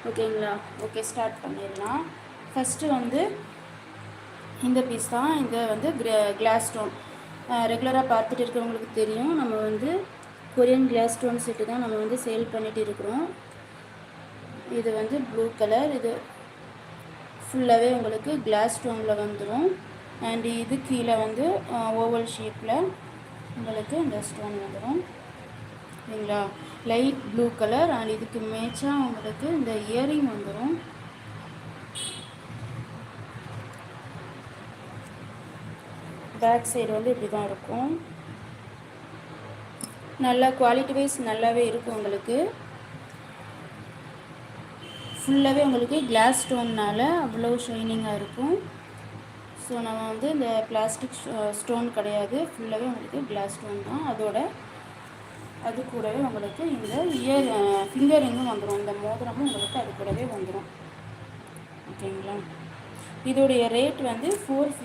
ஓகேங்களா? Okay, start பண்ணிடலாம். First வந்து இந்த பீஸ் தான். இந்த வந்து கிளாஸ் ஸ்டோன் ரெகுலராக பார்த்துட்டு இருக்கிறவங்களுக்கு தெரியும். நம்ம வந்து கொரியன் கிளாஸ் ஸ்டோன் செட்டு தான் நம்ம வந்து சேல் பண்ணிகிட்டு இருக்கிறோம். இது வந்து ப்ளூ கலர். இது ஃபுல்லாகவே உங்களுக்கு கிளாஸ் ஸ்டோனில் வந்துடும். அண்ட் இது கீழே வந்து ஓவல் ஷேப்பில் உங்களுக்கு இந்த ஸ்டோன் வந்துடும். சரிங்களா? Light blue colour. அண்ட் இதுக்கு மேட்சாக உங்களுக்கு இந்த இயரிங் வந்துடும். பேக் சைடு வந்து இப்படி தான் இருக்கும். நல்லா குவாலிட்டி வைஸ் நல்லாவே இருக்கும். உங்களுக்கு ஃபுல்லாகவே உங்களுக்கு கிளாஸ் ஸ்டோன்னால் அவ்வளோ ஷைனிங்காக இருக்கும். ஸோ நம்ம வந்து இந்த பிளாஸ்டிக் ஸ்டோன் கிடையாது, ஃபுல்லாகவே உங்களுக்கு கிளாஸ் ஸ்டோன் தான். அது கூடவே உங்களுக்கு இந்த ஃபிங்கர் ரிங்கும் வந்துடும். இந்த மோதிரமும் உங்களுக்கு அது கூடவே வந்துடும். ஓகேங்களா? இதோடைய ரேட் வந்து 450.